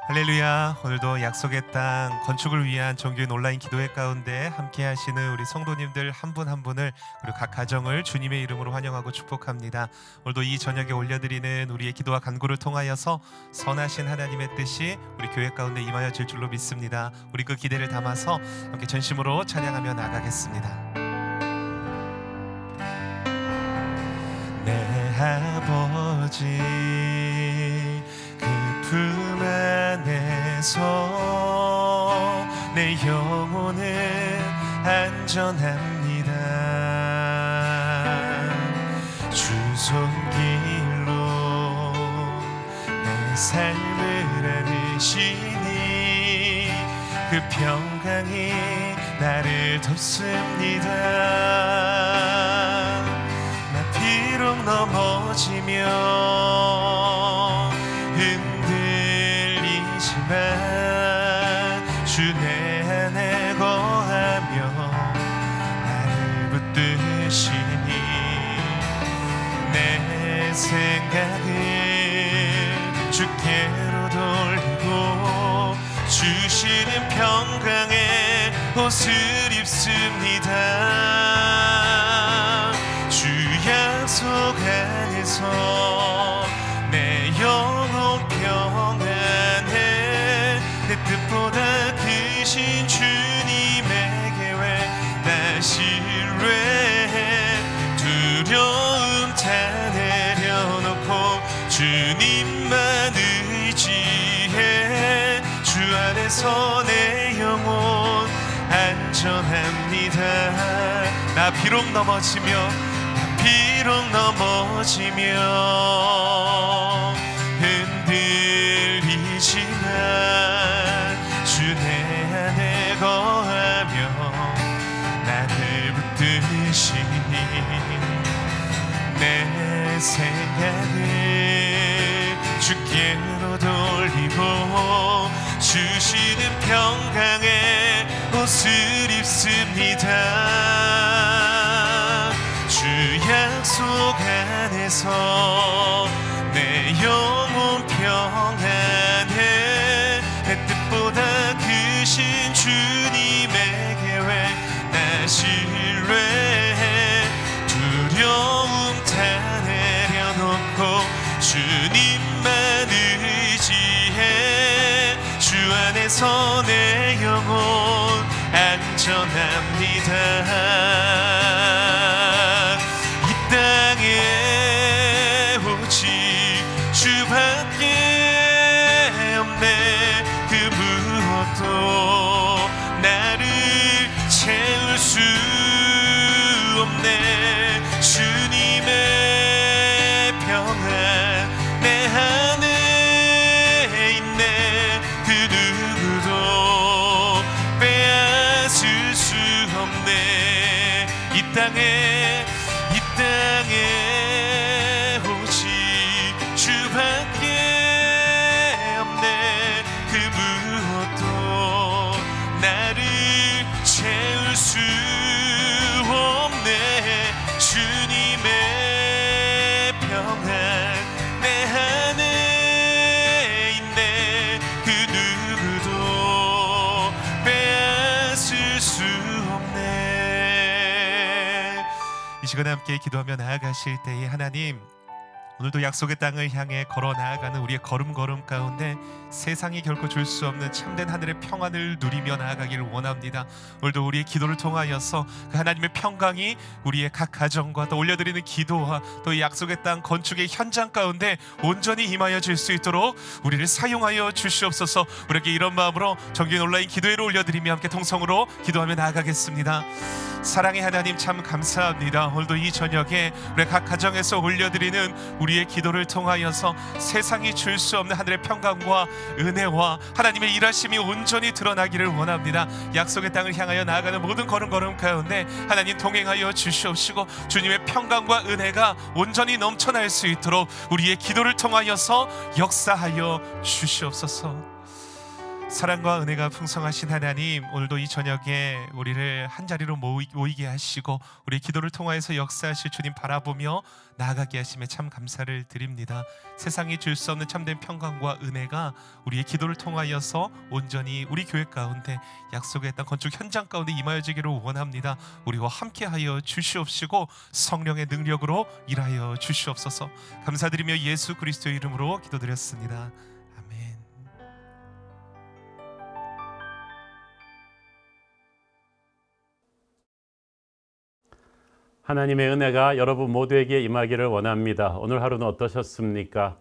할렐루야. 오늘도 약속의 땅 건축을 위한 정규인 온라인 기도회 가운데 함께 하시는 우리 성도님들 한 분 한 분을 그리고 각 가정을 주님의 이름으로 환영하고 축복합니다. 오늘도 이 저녁에 올려드리는 우리의 기도와 간구를 통하여서 선하신 하나님의 뜻이 우리 교회 가운데 임하여질 줄로 믿습니다. 우리 그 기대를 담아서 함께 전심으로 찬양하며 나가겠습니다. 내 아버지 품 안에서 내 영혼은 안전합니다. 주 손길로 내 삶을 안으시니 그 평강이 나를 덮습니다. 나 비록 넘어지면 주 내 안에 거하며 나를 붙드시니 내 생각을 주께로 돌리고 주시는 평강의 옷을 입습니다. 주 약속 안에서 내 영혼 평안해 내 뜻보다 크신 주님의 계획 나 신뢰해 두려움 다 내려놓고 주님만 의지해 주 안에서 내 영혼 안전합니다. 나 비록 넘어지며 흔들리지만 주 내 안에 거하며 나를 붙드시니 내 생각을 주께로 돌리고 주시는 평강의 옷을 입습니다. 주 약속 안에서 내 영혼 평안해 내 뜻보다 크신 주님의 계획 나 신뢰해 두려움 다 내려놓고 주님만 의지해 주 안에서 내 영혼 안전합니다. 땅에 오직 주밖에 없네. 그 무엇도 나를 채울 수 없네. 주님의 평안 내 안에 있네. 그 누구도 빼앗을 수 없네. 이 땅에 오직 주밖에 없네. 그 무엇도 나를 채울 수 없네. 주님의 평안 내 안에 있네. 그 누구도 빼앗을 수 없네. 이 시간에 함께 기도하며 나아가실 때에 하나님, 오늘도 약속의 땅을 향해 걸어 나아가는 우리의 걸음 가운데 세상이 결코 줄 수 없는 참된 하늘의 평안을 누리며 나아가기를 원합니다. 오늘도 우리의 기도를 통하여서 그 하나님의 평강이 우리의 각 가정과 또 올려드리는 기도와 또 약속의 땅 건축의 현장 가운데 온전히 임하여 줄 수 있도록 우리를 사용하여 주시옵소서. 우리에게 이런 마음으로 정규인 온라인 기도회를 올려드리며 함께 통성으로 기도하며 나아가겠습니다. 사랑의 하나님, 참 감사합니다. 오늘도 이 저녁에 우리 각 가정에서 올려드리는 우리의 기도를 통하여서 세상이 줄 수 없는 하늘의 평강과 은혜와 하나님의 일하심이 온전히 드러나기를 원합니다. 약속의 땅을 향하여 나아가는 모든 걸음 가운데 하나님 동행하여 주시옵시고 주님의 평강과 은혜가 온전히 넘쳐날 수 있도록 우리의 기도를 통하여서 역사하여 주시옵소서. 사랑과 은혜가 풍성하신 하나님, 오늘도 이 저녁에 우리를 한자리로 모이게 하시고 우리 기도를 통하여서 역사하실 주님 바라보며 나아가게 하심에 참 감사를 드립니다. 세상이 줄 수 없는 참된 평강과 은혜가 우리의 기도를 통하여서 온전히 우리 교회 가운데 약속의 땅 건축 현장 가운데 임하여지기를 원합니다. 우리와 함께하여 주시옵시고 성령의 능력으로 일하여 주시옵소서. 감사드리며 예수 그리스도의 이름으로 기도드렸습니다. 아멘. 하나님의 은혜가 여러분 모두에게 임하기를 원합니다. 오늘 하루는 어떠셨습니까?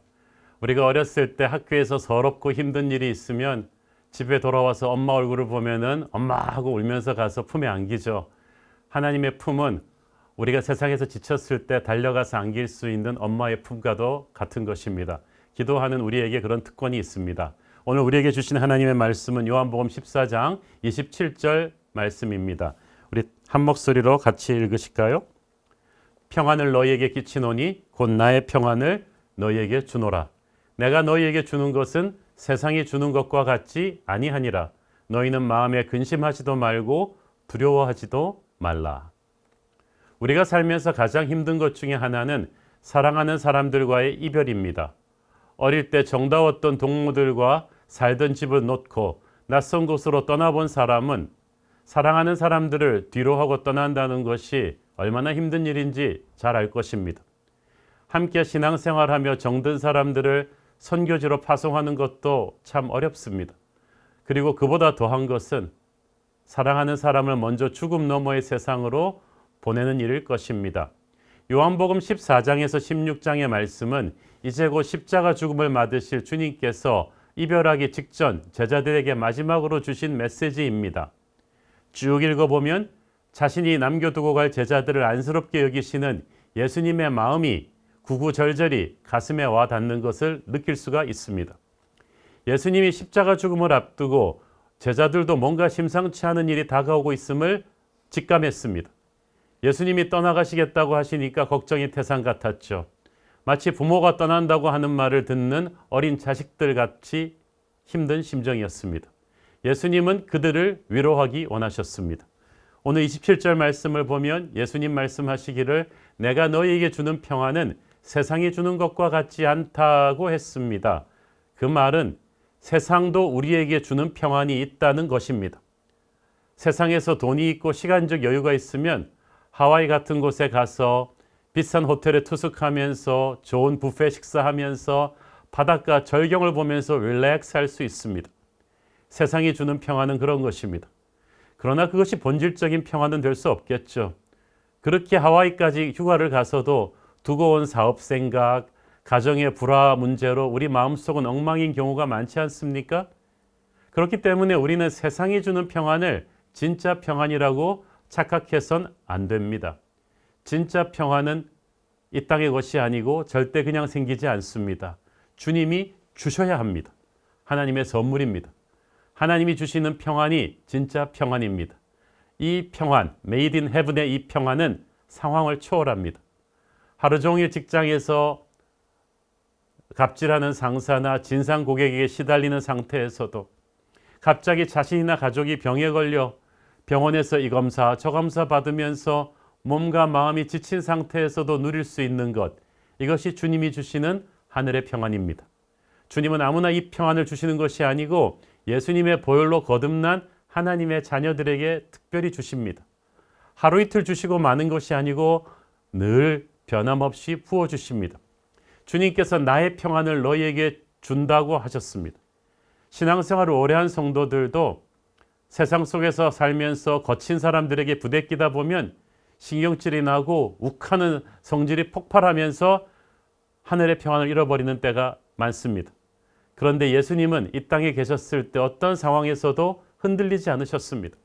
우리가 어렸을 때 학교에서 서럽고 힘든 일이 있으면 집에 돌아와서 엄마 얼굴을 보면은 엄마 하고 울면서 가서 품에 안기죠. 하나님의 품은 우리가 세상에서 지쳤을 때 달려가서 안길 수 있는 엄마의 품과도 같은 것입니다. 기도하는 우리에게 그런 특권이 있습니다. 오늘 우리에게 주신 하나님의 말씀은 요한복음 14장 27절 말씀입니다. 우리 한 목소리로 같이 읽으실까요? 평안을 너희에게 끼치노니 곧 나의 평안을 너희에게 주노라. 내가 너희에게 주는 것은 세상이 주는 것과 같지 아니하니라. 너희는 마음에 근심하지도 말고 두려워하지도 말라. 우리가 살면서 가장 힘든 것 중에 하나는 사랑하는 사람들과의 이별입니다. 어릴 때 정다웠던 동무들과 살던 집을 놓고 낯선 곳으로 떠나본 사람은 사랑하는 사람들을 뒤로하고 떠난다는 것이 얼마나 힘든 일인지 잘 알 것입니다. 함께 신앙생활하며 정든 사람들을 선교지로 파송하는 것도 참 어렵습니다. 그리고 그보다 더한 것은 사랑하는 사람을 먼저 죽음 너머의 세상으로 보내는 일일 것입니다. 요한복음 14장에서 16장의 말씀은 이제 곧 십자가 죽음을 맞으실 주님께서 이별하기 직전 제자들에게 마지막으로 주신 메시지입니다. 쭉 읽어보면 자신이 남겨두고 갈 제자들을 안쓰럽게 여기시는 예수님의 마음이 구구절절히 가슴에 와 닿는 것을 느낄 수가 있습니다. 예수님이 십자가 죽음을 앞두고 제자들도 뭔가 심상치 않은 일이 다가오고 있음을 직감했습니다. 예수님이 떠나가시겠다고 하시니까 걱정이 태산 같았죠. 마치 부모가 떠난다고 하는 말을 듣는 어린 자식들 같이 힘든 심정이었습니다. 예수님은 그들을 위로하기 원하셨습니다. 오늘 27절 말씀을 보면 예수님 말씀하시기를 내가 너희에게 주는 평안은 세상이 주는 것과 같지 않다고 했습니다. 그 말은 세상도 우리에게 주는 평안이 있다는 것입니다. 세상에서 돈이 있고 시간적 여유가 있으면 하와이 같은 곳에 가서 비싼 호텔에 투숙하면서 좋은 뷔페 식사하면서 바닷가 절경을 보면서 릴렉스 할 수 있습니다. 세상이 주는 평안은 그런 것입니다. 그러나 그것이 본질적인 평안은 될 수 없겠죠. 그렇게 하와이까지 휴가를 가서도 두고 온 사업 생각, 가정의 불화 문제로 우리 마음속은 엉망인 경우가 많지 않습니까? 그렇기 때문에 우리는 세상이 주는 평안을 진짜 평안이라고 착각해선 안 됩니다. 진짜 평안은 이 땅의 것이 아니고 절대 그냥 생기지 않습니다. 주님이 주셔야 합니다. 하나님의 선물입니다. 하나님이 주시는 평안이 진짜 평안입니다. 이 평안, 메이드 인 헤븐의 이 평안은 상황을 초월합니다. 하루 종일 직장에서 갑질하는 상사나 진상 고객에게 시달리는 상태에서도 갑자기 자신이나 가족이 병에 걸려 병원에서 이 검사 저 검사 받으면서 몸과 마음이 지친 상태에서도 누릴 수 있는 것, 이것이 주님이 주시는 하늘의 평안입니다. 주님은 아무나 이 평안을 주시는 것이 아니고 예수님의 보혈로 거듭난 하나님의 자녀들에게 특별히 주십니다. 하루 이틀 주시고 마는 것이 아니고 늘 변함없이 부어주십니다. 주님께서 나의 평안을 너희에게 준다고 하셨습니다. 신앙생활을 오래한 성도들도 세상 속에서 살면서 거친 사람들에게 부대끼다 보면 신경질이 나고 욱하는 성질이 폭발하면서 하늘의 평안을 잃어버리는 때가 많습니다. 그런데 예수님은 이 땅에 계셨을 때 어떤 상황에서도 흔들리지 않으셨습니다.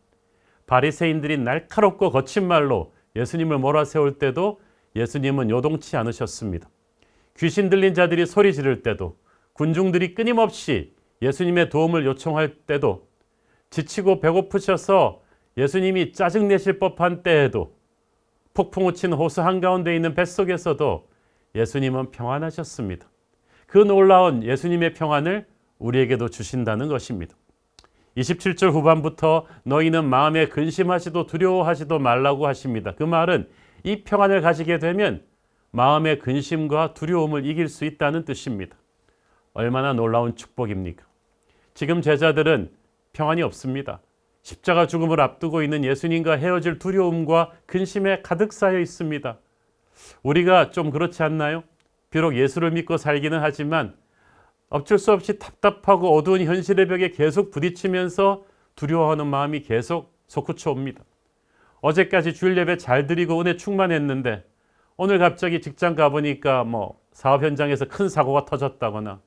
바리새인들이 날카롭고 거친 말로 예수님을 몰아세울 때도 예수님은 요동치 않으셨습니다. 귀신 들린 자들이 소리 지를 때도, 군중들이 끊임없이 예수님의 도움을 요청할 때도, 지치고 배고프셔서 예수님이 짜증내실 법한 때에도, 폭풍우 친 호수 한가운데 있는 뱃속에서도 예수님은 평안하셨습니다. 그 놀라운 예수님의 평안을 우리에게도 주신다는 것입니다. 27절 후반부터 너희는 마음에 근심하지도 두려워하지도 말라고 하십니다. 그 말은 이 평안을 가지게 되면 마음의 근심과 두려움을 이길 수 있다는 뜻입니다. 얼마나 놀라운 축복입니까? 지금 제자들은 평안이 없습니다. 십자가 죽음을 앞두고 있는 예수님과 헤어질 두려움과 근심에 가득 쌓여 있습니다. 우리가 좀 그렇지 않나요? 비록 예수를 믿고 살기는 하지만 어쩔 수 없이 답답하고 어두운 현실의 벽에 계속 부딪히면서 두려워하는 마음이 계속 솟구쳐 옵니다. 어제까지 주일 예배 잘 드리고 은혜 충만했는데 오늘 갑자기 직장 가보니까 사업 현장에서 큰 사고가 터졌다거나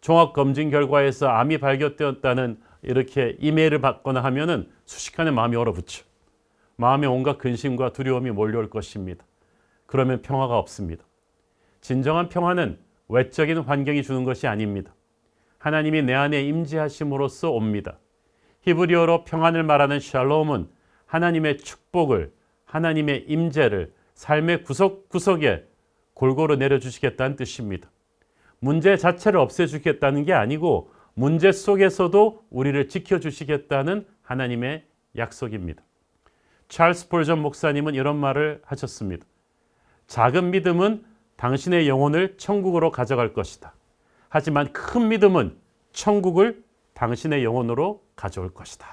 종합검진 결과에서 암이 발견되었다는 이렇게 이메일을 받거나 하면은 순식간에 마음이 얼어붙죠. 마음에 온갖 근심과 두려움이 몰려올 것입니다. 그러면 평화가 없습니다. 진정한 평화는 외적인 환경이 주는 것이 아닙니다. 하나님이 내 안에 임재하심으로써 옵니다. 히브리어로 평안을 말하는 샬롬은 하나님의 축복을, 하나님의 임재를 삶의 구석구석에 골고루 내려주시겠다는 뜻입니다. 문제 자체를 없애주겠다는 게 아니고 문제 속에서도 우리를 지켜주시겠다는 하나님의 약속입니다. 찰스 폴전 목사님은 이런 말을 하셨습니다. 작은 믿음은 당신의 영혼을 천국으로 가져갈 것이다. 하지만 큰 믿음은 천국을 당신의 영혼으로 가져올 것이다.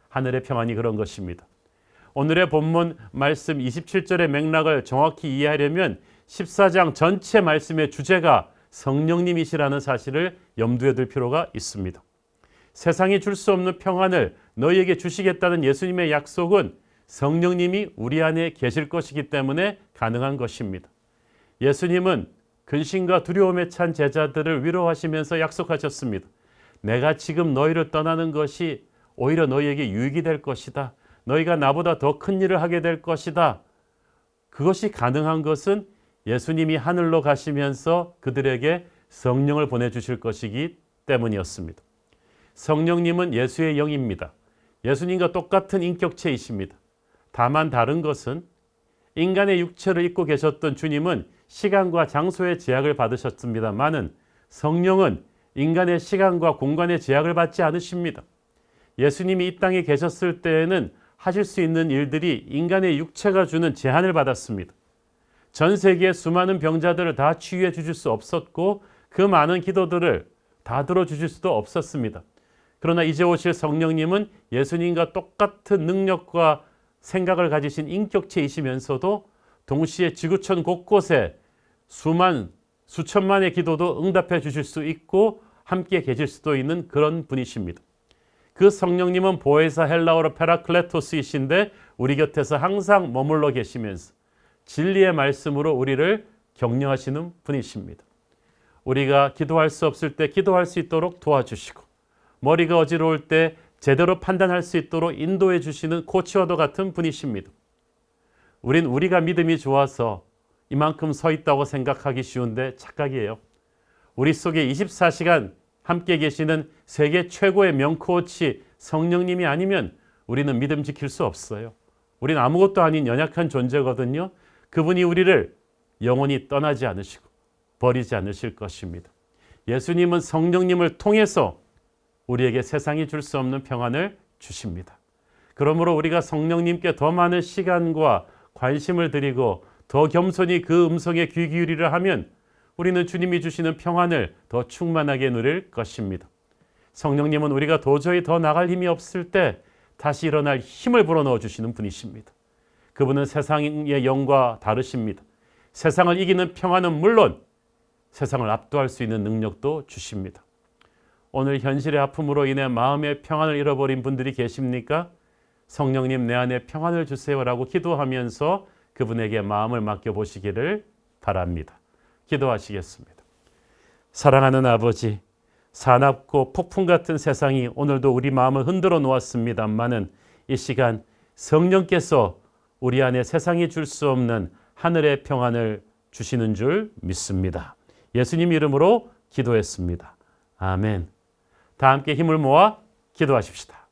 하늘의 평안이 그런 것입니다. 오늘의 본문 말씀 27절의 맥락을 정확히 이해하려면 14장 전체 말씀의 주제가 성령님이시라는 사실을 염두에 둘 필요가 있습니다. 세상이 줄 수 없는 평안을 너희에게 주시겠다는 예수님의 약속은 성령님이 우리 안에 계실 것이기 때문에 가능한 것입니다. 예수님은 근심과 두려움에 찬 제자들을 위로하시면서 약속하셨습니다. 내가 지금 너희를 떠나는 것이 오히려 너희에게 유익이 될 것이다. 너희가 나보다 더 큰 일을 하게 될 것이다. 그것이 가능한 것은 예수님이 하늘로 가시면서 그들에게 성령을 보내주실 것이기 때문이었습니다. 성령님은 예수의 영입니다. 예수님과 똑같은 인격체이십니다. 다만 다른 것은 인간의 육체를 입고 계셨던 주님은 시간과 장소의 제약을 받으셨습니다마는 성령은 인간의 시간과 공간의 제약을 받지 않으십니다. 예수님이 이 땅에 계셨을 때에는 하실 수 있는 일들이 인간의 육체가 주는 제한을 받았습니다. 전 세계의 수많은 병자들을 다 치유해 주실 수 없었고 그 많은 기도들을 다 들어주실 수도 없었습니다. 그러나 이제 오실 성령님은 예수님과 똑같은 능력과 생각을 가지신 인격체이시면서도 동시에 지구촌 곳곳에 수천만의 기도도 응답해 주실 수 있고 함께 계실 수도 있는 그런 분이십니다. 그 성령님은 보혜사 헬라어로 페라클레토스이신데 우리 곁에서 항상 머물러 계시면서 진리의 말씀으로 우리를 격려하시는 분이십니다. 우리가 기도할 수 없을 때 기도할 수 있도록 도와주시고 머리가 어지러울 때 제대로 판단할 수 있도록 인도해 주시는 코치와도 같은 분이십니다. 우리가 믿음이 좋아서 이만큼 서 있다고 생각하기 쉬운데 착각이에요. 우리 속에 24시간 함께 계시는 세계 최고의 명코치 성령님이 아니면 우리는 믿음 지킬 수 없어요. 우리는 아무것도 아닌 연약한 존재거든요. 그분이 우리를 영원히 떠나지 않으시고 버리지 않으실 것입니다. 예수님은 성령님을 통해서 우리에게 세상이 줄 수 없는 평안을 주십니다. 그러므로 우리가 성령님께 더 많은 시간과 관심을 드리고 더 겸손히 그 음성에 귀 기울이려 하면 우리는 주님이 주시는 평안을 더 충만하게 누릴 것입니다. 성령님은 우리가 도저히 더 나갈 힘이 없을 때 다시 일어날 힘을 불어넣어 주시는 분이십니다. 그분은 세상의 영과 다르십니다. 세상을 이기는 평안은 물론 세상을 압도할 수 있는 능력도 주십니다. 오늘 현실의 아픔으로 인해 마음의 평안을 잃어버린 분들이 계십니까? 성령님 내 안에 평안을 주세요라고 기도하면서 그분에게 마음을 맡겨보시기를 바랍니다. 기도하시겠습니다. 사랑하는 아버지, 사납고 폭풍 같은 세상이 오늘도 우리 마음을 흔들어 놓았습니다마는 이 시간 성령께서 우리 안에 세상이 줄 수 없는 하늘의 평안을 주시는 줄 믿습니다. 예수님 이름으로 기도했습니다. 아멘. 다 함께 힘을 모아 기도하십시다.